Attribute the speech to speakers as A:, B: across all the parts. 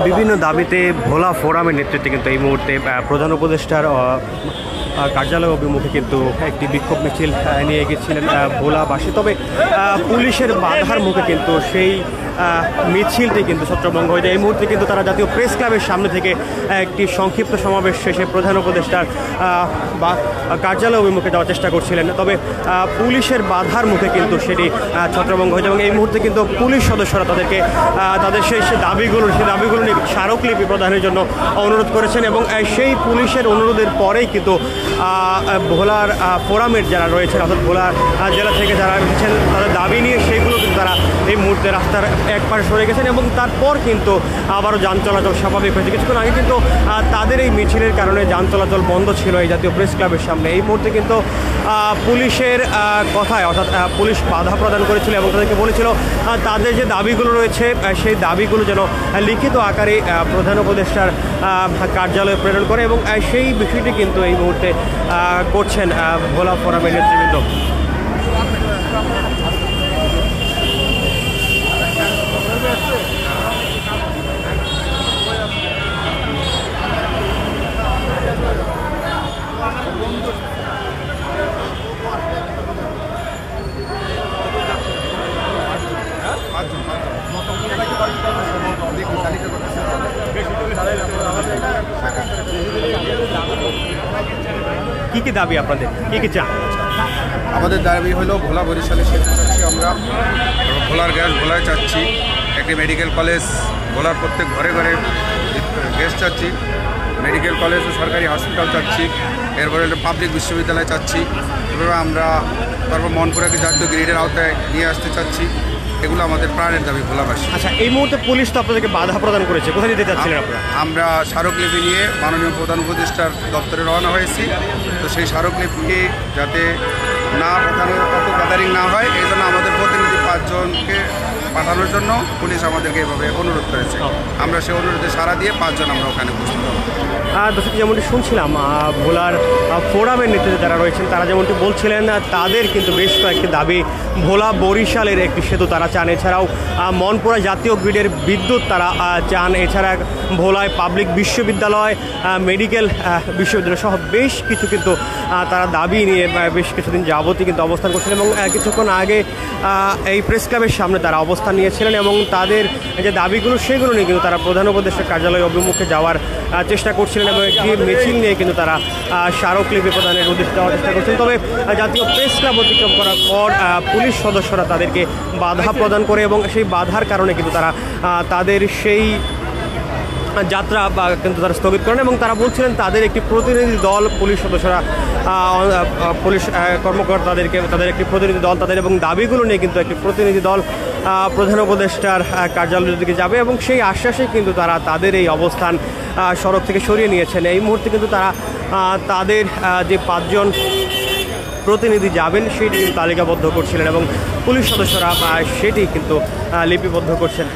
A: বিভিন্ন দাবিতে ভোলা ফোরামের নেতৃত্বে কিন্তু এই মুহূর্তে প্রধান উপদেষ্টার কার্যালয় অভিমুখে কিন্তু একটি বিক্ষোভ মিছিল নিয়ে গেছিলেন ভোলাবাসী। তবে পুলিশের বাধার মুখে কিন্তু সেই মিছিলটি কিন্তু ছত্রভঙ্গ হয়ে যায়। এই মুহূর্তে কিন্তু তারা জাতীয় প্রেস ক্লাবের সামনে থেকে একটি সংক্ষিপ্ত সমাবেশ শেষে প্রধান উপদেষ্টার কার্যালয় অভিমুখে যাওয়ার চেষ্টা করছিলেন। তবে পুলিশের বাধার মুখে কিন্তু সেটি ছত্রভঙ্গ হয়ে যায় এবং এই মুহূর্তে কিন্তু পুলিশ সদস্যরা তাদেরকে তাদের সেই দাবিগুলো নিয়ে স্মারকলিপি প্রদানের জন্য অনুরোধ করেছেন এবং সেই পুলিশের অনুরোধের পরেই কিন্তু ভোলার ফোরামের যারা রয়েছেন অর্থাৎ ভোলা জেলা থেকে যারা এসেছেন তাদের দাবি নিয়ে সেইগুলো কিন্তু তারা এই মুহূর্তে রাস্তার একপাশে সরে গেছেন এবং তারপর কিন্তু আবারও যান চলাচল স্বাভাবিক হয়েছে। কিছুক্ষণ আগে কিন্তু তাদের এই মিছিলের কারণে যান চলাচল বন্ধ ছিল এই জাতীয় প্রেস ক্লাবের সামনে। এই মুহূর্তে কিন্তু পুলিশের কথায় অর্থাৎ পুলিশ বাধা প্রদান করেছিল এবং তাদেরকে বলেছিল তাদের যে দাবিগুলো রয়েছে সেই দাবিগুলো যেন লিখিত আকারে প্রধান উপদেষ্টার কার্যালয়ে প্রেরণ করে এবং সেই বিষয়টি কিন্তু এই মুহূর্তে করছেন ভোলা ফোরামের নেতৃবৃন্দ। কি কি দাবি আপনাদের, কি কি চান?
B: আমাদের দাবি হলো ভোলা বরিশালে শেষ চাচ্ছি, আমরা ভোলার গ্যাস ভোলায় চাচ্ছি, একটি মেডিকেল কলেজ ভোলার প্রত্যেক ঘরে ঘরে গ্যাস চাচ্ছি, মেডিকেল কলেজ ও সরকারি হসপিটাল চাচ্ছি, এরপরে পাবলিক বিশ্ববিদ্যালয় চাচ্ছি, এভাবে আমরা তারপর মনপুরাকে জাতীয় গ্রিডের আওতায় নিয়ে আসতে চাচ্ছি। এগুলো আমাদের প্রাণের দাবি ভোলাবাসী।
A: আচ্ছা, এই মুহূর্তে পুলিশ তো আপনাদেরকে বাধা প্রদান করেছে, কোথায় যেতে চাচ্ছিলেন আপনারা?
B: আমরা স্মারকলিপি নিয়ে মাননীয় প্রধান উপদেষ্টার দপ্তরে রওনা হয়েছি। তো সেই স্মারকলিপি যাতে না অত গ্যাদারিং না হয় এই জন্য আমাদের প্রতিনিধি 5 জনকে পাঠানোর জন্য পুলিশ আমাদেরকে এভাবে অনুরোধ করেছে। আমরা সেই অনুরোধে সাড়া দিয়ে 5 জন আমরা ওখানে উপস্থিত হব।
A: দর্শক, যেমনটি শুনছিলাম ভোলার ফোরামের নেতৃত্বে যারা রয়েছেন তারা যেমনটি বলছিলেন তাদের কিন্তু বেশ কয়েকটি দাবি। ভোলা বরিশালের একটি সেতু তারা চান, এছাড়াও মনপুরা জাতীয় গ্রিডের বিদ্যুৎ তারা চান, এছাড়া ভোলায় পাবলিক বিশ্ববিদ্যালয়, মেডিকেল বিশ্ববিদ্যালয় সহ বেশ কিছু কিন্তু তারা দাবি নিয়ে বেশ কিছুদিন যাবতই কিন্তু অবস্থান করছিলেন এবং কিছুক্ষণ আগে এই প্রেস ক্লাবের সামনে তারা অবস্থান নিয়েছিলেন এবং তাদের যে দাবিগুলো সেগুলো নিয়ে কিন্তু তারা প্রধান উপদেষ্টার কার্যালয় অভিমুখে যাওয়ার চেষ্টা করছিলেন এবং একটি মিছিল নিয়ে কিন্তু তারা স্মারকলিপি প্রদানের উদ্দেশ্যে যাওয়ার চেষ্টা করছেন। তবে জাতীয় প্রেস ক্লাব অতিক্রম করার পর পুলিশ সদস্যরা তাদেরকে বাধা প্রদান করে এবং সেই বাধার কারণে কিন্তু তারা তাদের সেই যাত্রা কিন্তু তারা স্থগিত করেন এবং তারা বলছিলেন তাদের একটি প্রতিনিধি দল পুলিশ সদস্যরা পুলিশ কর্মকর্তাদেরকে তাদের একটি প্রতিনিধি দল তাদের এবং দাবিগুলো নিয়ে কিন্তু একটি প্রতিনিধি দল প্রধান উপদেষ্টার কার্যালয়ের দিকে যাবে এবং সেই আশ্বাসে কিন্তু তারা তাদের এই অবস্থান সড়ক থেকে সরিয়ে নিয়েছেন। এই মুহূর্তে কিন্তু তারা তাদের যে 5 জন প্রতিনিধি যাবেন সেটি কিন্তু তালিকাবদ্ধ করছিলেন এবং পুলিশ সদস্যরা সেটি কিন্তু লিপিবদ্ধ করছেন।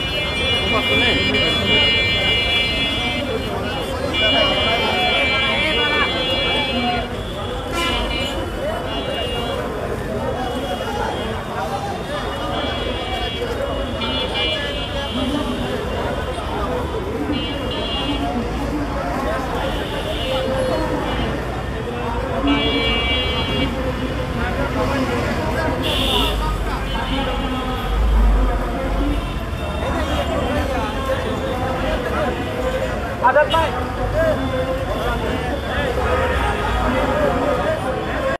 A: আজাদ ভাই